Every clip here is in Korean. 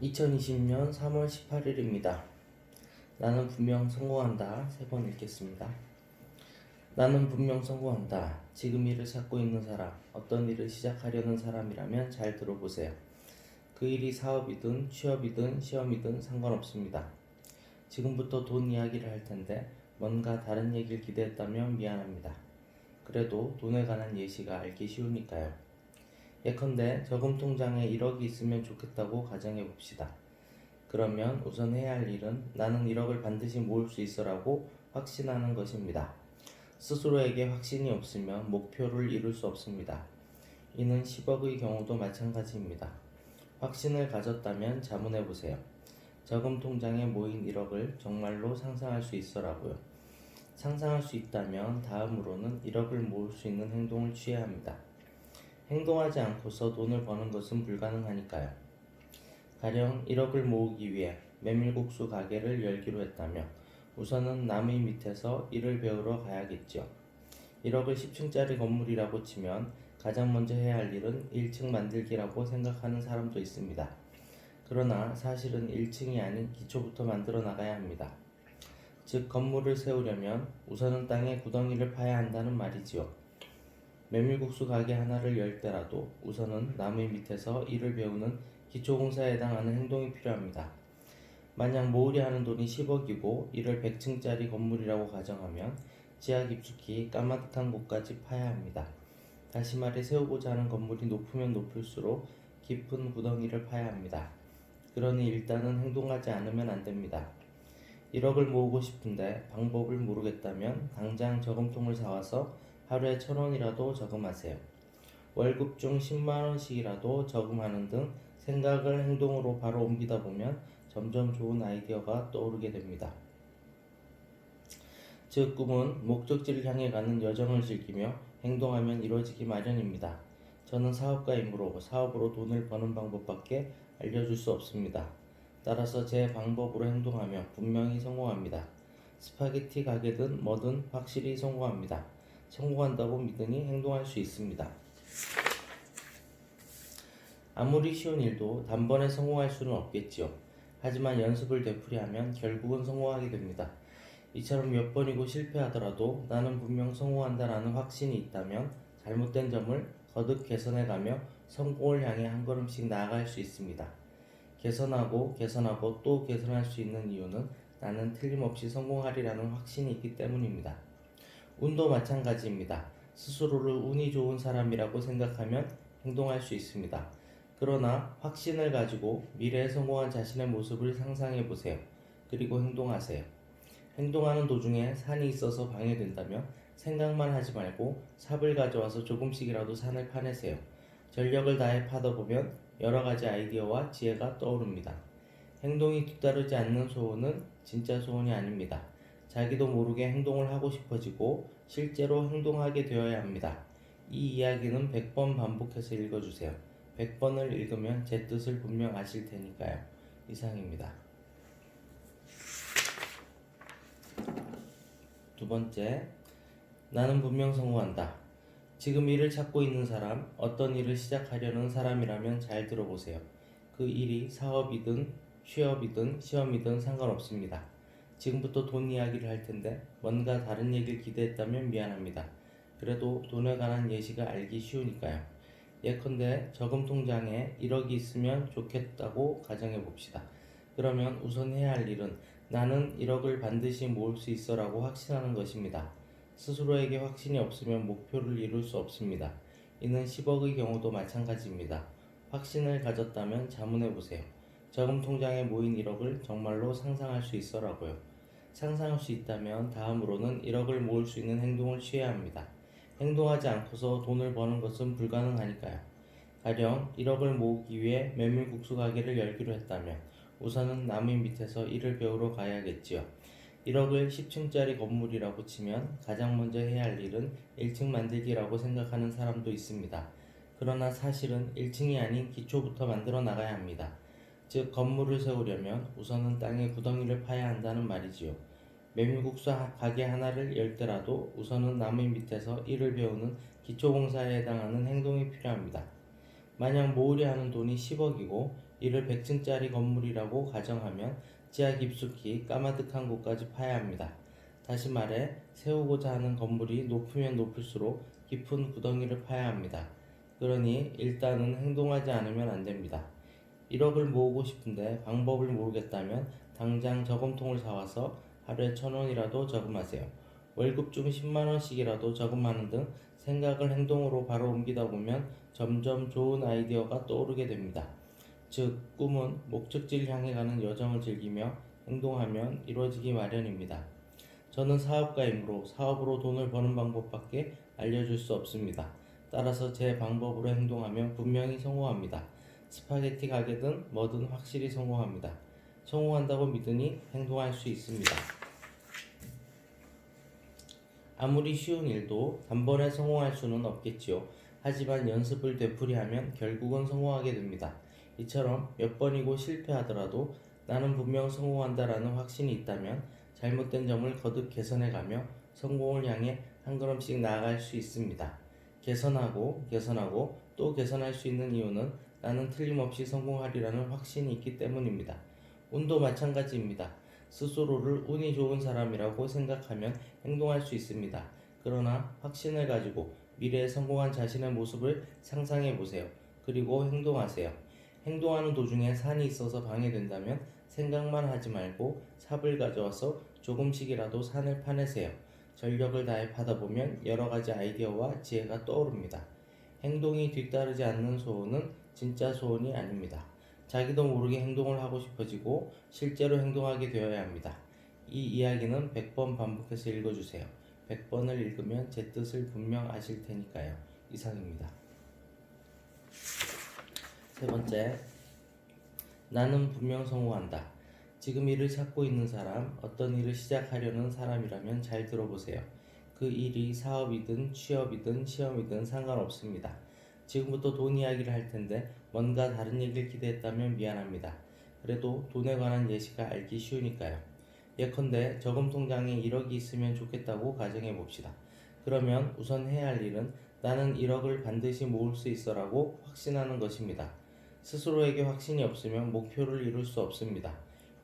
2020년 3월 18일입니다. 나는 분명 성공한다. 3번 읽겠습니다. 나는 분명 성공한다. 지금 일을 찾고 있는 사람, 어떤 일을 시작하려는 사람이라면 잘 들어보세요. 그 일이 사업이든 취업이든 시험이든 상관없습니다. 지금부터 돈 이야기를 할 텐데 뭔가 다른 얘기를 기대했다면 미안합니다. 그래도 돈에 관한 예시가 알기 쉬우니까요. 예컨대 저금 통장에 1억이 있으면 좋겠다고 가정해 봅시다. 그러면 우선 해야 할 일은 나는 1억을 반드시 모을 수 있어라고 확신하는 것입니다. 스스로에게 확신이 없으면 목표를 이룰 수 없습니다. 이는 10억의 경우도 마찬가지입니다. 확신을 가졌다면 자문해 보세요. 저금 통장에 모인 1억을 정말로 상상할 수 있어라고요. 상상할 수 있다면 다음으로는 1억을 모을 수 있는 행동을 취해야 합니다. 행동하지 않고서 돈을 버는 것은 불가능하니까요. 가령 1억을 모으기 위해 메밀국수 가게를 열기로 했다면 우선은 남의 밑에서 일을 배우러 가야겠죠. 1억을 10층짜리 건물이라고 치면 가장 먼저 해야 할 일은 1층 만들기라고 생각하는 사람도 있습니다. 그러나 사실은 1층이 아닌 기초부터 만들어 나가야 합니다. 즉 건물을 세우려면 우선은 땅에 구덩이를 파야 한다는 말이지요. 메밀국수 가게 하나를 열 때라도 우선은 남의 밑에서 일을 배우는 기초공사에 해당하는 행동이 필요합니다. 만약 모으려 하는 돈이 10억이고 이를 100층짜리 건물이라고 가정하면 지하 깊숙이 까마득한 곳까지 파야 합니다. 다시 말해 세우고자 하는 건물이 높으면 높을수록 깊은 구덩이를 파야 합니다. 그러니 일단은 행동하지 않으면 안 됩니다. 1억을 모으고 싶은데 방법을 모르겠다면 당장 저금통을 사와서 하루에 1,000원이라도 저금하세요. 월급 중 10만원씩이라도 저금하는 등 생각을 행동으로 바로 옮기다 보면 점점 좋은 아이디어가 떠오르게 됩니다. 즉 꿈은 목적지를 향해 가는 여정을 즐기며 행동하면 이루어지기 마련입니다. 저는 사업가이므로 사업으로 돈을 버는 방법밖에 알려줄 수 없습니다. 따라서 제 방법으로 행동하며 분명히 성공합니다. 스파게티 가게든 뭐든 확실히 성공합니다. 성공한다고 믿으니 행동할 수 있습니다. 아무리 쉬운 일도 단번에 성공할 수는 없겠지요. 하지만 연습을 되풀이하면 결국은 성공하게 됩니다. 이처럼 몇 번이고 실패하더라도 나는 분명 성공한다라는 확신이 있다면 잘못된 점을 거듭 개선해가며 성공을 향해 한 걸음씩 나아갈 수 있습니다. 개선하고 또 개선할 수 있는 이유는 나는 틀림없이 성공하리라는 확신이 있기 때문입니다. 운도 마찬가지입니다. 스스로를 운이 좋은 사람이라고 생각하면 행동할 수 있습니다. 그러나 확신을 가지고 미래에 성공한 자신의 모습을 상상해 보세요. 그리고 행동하세요. 행동하는 도중에 산이 있어서 방해된다면 생각만 하지 말고 삽을 가져와서 조금씩이라도 산을 파내세요. 전력을 다해 파다 보면 여러 가지 아이디어와 지혜가 떠오릅니다. 행동이 뒤따르지 않는 소원은 진짜 소원이 아닙니다. 자기도 모르게 행동을 하고 싶어지고 실제로 행동하게 되어야 합니다. 이 이야기는 100번 반복해서 읽어주세요. 100번을 읽으면 제 뜻을 분명 아실 테니까요. 이상입니다. 두 번째, 나는 분명 성공한다. 지금 일을 찾고 있는 사람, 어떤 일을 시작하려는 사람이라면 잘 들어보세요. 그 일이 사업이든 취업이든 시험이든 상관없습니다. 지금부터 돈 이야기를 할 텐데 뭔가 다른 얘기를 기대했다면 미안합니다. 그래도 돈에 관한 예시가 알기 쉬우니까요. 예컨대 저금 통장에 1억이 있으면 좋겠다고 가정해 봅시다. 그러면 우선 해야 할 일은 나는 1억을 반드시 모을 수 있어라고 확신하는 것입니다. 스스로에게 확신이 없으면 목표를 이룰 수 없습니다. 이는 10억의 경우도 마찬가지입니다. 확신을 가졌다면 자문해 보세요. 저금 통장에 모인 1억을 정말로 상상할 수 있어라고요. 상상할 수 있다면 다음으로는 1억을 모을 수 있는 행동을 취해야 합니다. 행동하지 않고서 돈을 버는 것은 불가능하니까요. 가령 1억을 모으기 위해 메밀국수 가게를 열기로 했다면 우선은 남의 밑에서 일을 배우러 가야겠지요. 1억을 10층짜리 건물이라고 치면 가장 먼저 해야 할 일은 1층 만들기라고 생각하는 사람도 있습니다. 그러나 사실은 1층이 아닌 기초부터 만들어 나가야 합니다. 즉 건물을 세우려면 우선은 땅에 구덩이를 파야 한다는 말이지요. 메밀국수 가게 하나를 열 때라도 우선은 남의 밑에서 일을 배우는 기초공사에 해당하는 행동이 필요합니다. 만약 모으려 하는 돈이 10억이고 이를 100층짜리 건물이라고 가정하면 지하 깊숙이 까마득한 곳까지 파야 합니다. 다시 말해 세우고자 하는 건물이 높으면 높을수록 깊은 구덩이를 파야 합니다. 그러니 일단은 행동하지 않으면 안 됩니다. 1억을 모으고 싶은데 방법을 모르겠다면 당장 저금통을 사와서 하루에 1,000원이라도 저금하세요. 월급 중 10만 원씩이라도 저금하는 등 생각을 행동으로 바로 옮기다 보면 점점 좋은 아이디어가 떠오르게 됩니다. 즉, 꿈은 목적지를 향해 가는 여정을 즐기며 행동하면 이루어지기 마련입니다. 저는 사업가이므로 사업으로 돈을 버는 방법밖에 알려줄 수 없습니다. 따라서 제 방법으로 행동하면 분명히 성공합니다. 스파게티 가게든 뭐든 확실히 성공합니다. 성공한다고 믿으니 행동할 수 있습니다. 아무리 쉬운 일도 단번에 성공할 수는 없겠지요. 하지만 연습을 되풀이하면 결국은 성공하게 됩니다. 이처럼 몇 번이고 실패하더라도 나는 분명 성공한다라는 확신이 있다면 잘못된 점을 거듭 개선해가며 성공을 향해 한 걸음씩 나아갈 수 있습니다. 개선하고 또 개선할 수 있는 이유는 나는 틀림없이 성공하리라는 확신이 있기 때문입니다. 운도 마찬가지입니다. 스스로를 운이 좋은 사람이라고 생각하면 행동할 수 있습니다. 그러나 확신을 가지고 미래에 성공한 자신의 모습을 상상해 보세요. 그리고 행동하세요. 행동하는 도중에 산이 있어서 방해된다면 생각만 하지 말고 삽을 가져와서 조금씩이라도 산을 파내세요. 전력을 다해 파다 보면 여러 가지 아이디어와 지혜가 떠오릅니다. 행동이 뒤따르지 않는 소원은 진짜 소원이 아닙니다. 자기도 모르게 행동을 하고 싶어지고 실제로 행동하게 되어야 합니다. 이 이야기는 100번 반복해서 읽어주세요. 100번을 읽으면 제 뜻을 분명 아실 테니까요. 이상입니다. 세 번째, 나는 분명 성공한다. 지금 일을 찾고 있는 사람, 어떤 일을 시작하려는 사람이라면 잘 들어보세요. 그 일이 사업이든 취업이든 시험이든 상관없습니다. 지금부터 돈 이야기를 할 텐데 뭔가 다른 얘기를 기대했다면 미안합니다. 그래도 돈에 관한 예시가 알기 쉬우니까요. 예컨대 저금 통장에 1억이 있으면 좋겠다고 가정해 봅시다. 그러면 우선 해야 할 일은 나는 1억을 반드시 모을 수 있어라고 확신하는 것입니다. 스스로에게 확신이 없으면 목표를 이룰 수 없습니다.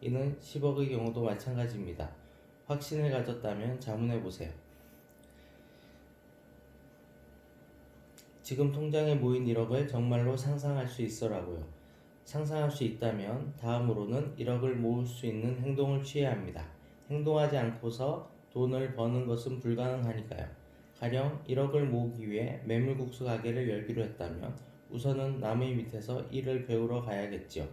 이는 10억의 경우도 마찬가지입니다. 확신을 가졌다면 자문해 보세요. 지금 통장에 모인 1억을 정말로 상상할 수 있어라고요. 상상할 수 있다면 다음으로는 1억을 모을 수 있는 행동을 취해야 합니다. 행동하지 않고서 돈을 버는 것은 불가능하니까요. 가령 1억을 모으기 위해 메밀국수 가게를 열기로 했다면 우선은 남의 밑에서 일을 배우러 가야겠지요.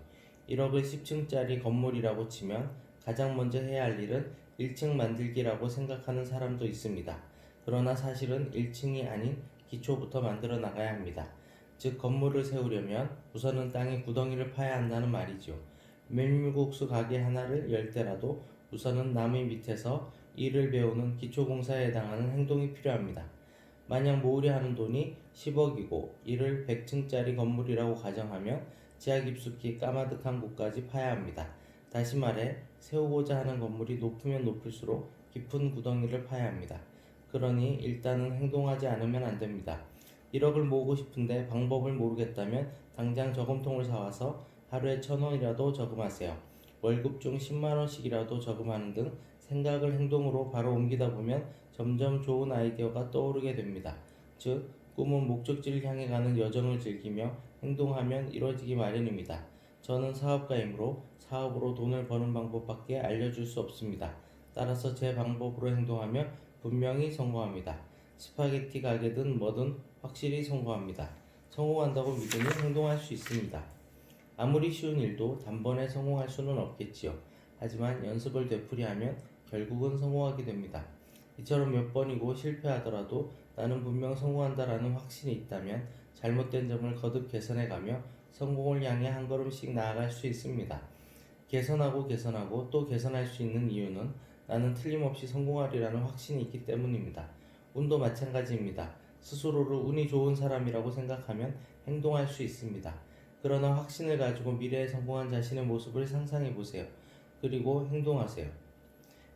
1억을 10층짜리 건물이라고 치면 가장 먼저 해야 할 일은 1층 만들기라고 생각하는 사람도 있습니다. 그러나 사실은 1층이 아닌 기초부터 만들어 나가야 합니다. 즉 건물을 세우려면 우선은 땅에 구덩이를 파야 한다는 말이죠. 메밀국수 가게 하나를 열 때라도 우선은 남의 밑에서 일을 배우는 기초공사에 해당하는 행동이 필요합니다. 만약 모으려 하는 돈이 10억이고 이를 100층짜리 건물이라고 가정하면 지하 깊숙이 까마득한 곳까지 파야 합니다. 다시 말해 세우고자 하는 건물이 높으면 높을수록 깊은 구덩이를 파야 합니다. 그러니 일단은 행동하지 않으면 안 됩니다. 1억을 모으고 싶은데 방법을 모르겠다면 당장 저금통을 사와서 하루에 1,000원이라도 저금하세요. 월급 중 10만 원씩이라도 저금하는 등 생각을 행동으로 바로 옮기다 보면 점점 좋은 아이디어가 떠오르게 됩니다. 즉, 꿈은 목적지를 향해 가는 여정을 즐기며 행동하면 이루어지기 마련입니다. 저는 사업가이므로 사업으로 돈을 버는 방법밖에 알려줄 수 없습니다. 따라서 제 방법으로 행동하면 분명히 성공합니다. 스파게티 가게든 뭐든 확실히 성공합니다. 성공한다고 믿으니 행동할 수 있습니다. 아무리 쉬운 일도 단번에 성공할 수는 없겠지요. 하지만 연습을 되풀이하면 결국은 성공하게 됩니다. 이처럼 몇 번이고 실패하더라도 나는 분명 성공한다라는 확신이 있다면 잘못된 점을 거듭 개선해가며 성공을 향해 한 걸음씩 나아갈 수 있습니다. 개선하고 또 개선할 수 있는 이유는 나는 틀림없이 성공하리라는 확신이 있기 때문입니다. 운도 마찬가지입니다. 스스로를 운이 좋은 사람이라고 생각하면 행동할 수 있습니다. 그러나 확신을 가지고 미래에 성공한 자신의 모습을 상상해 보세요. 그리고 행동하세요.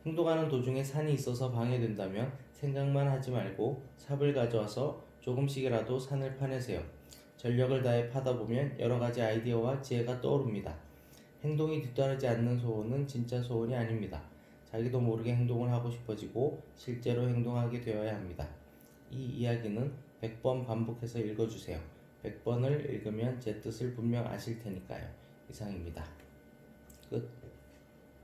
행동하는 도중에 산이 있어서 방해된다면 생각만 하지 말고 삽을 가져와서 조금씩이라도 산을 파내세요. 전력을 다해 파다 보면 여러 가지 아이디어와 지혜가 떠오릅니다. 행동이 뒤따르지 않는 소원은 진짜 소원이 아닙니다. 자기도 모르게 행동을 하고 싶어지고 실제로 행동하게 되어야 합니다. 이 이야기는 100번 반복해서 읽어주세요. 100번을 읽으면 제 뜻을 분명 아실 테니까요. 이상입니다. 끝.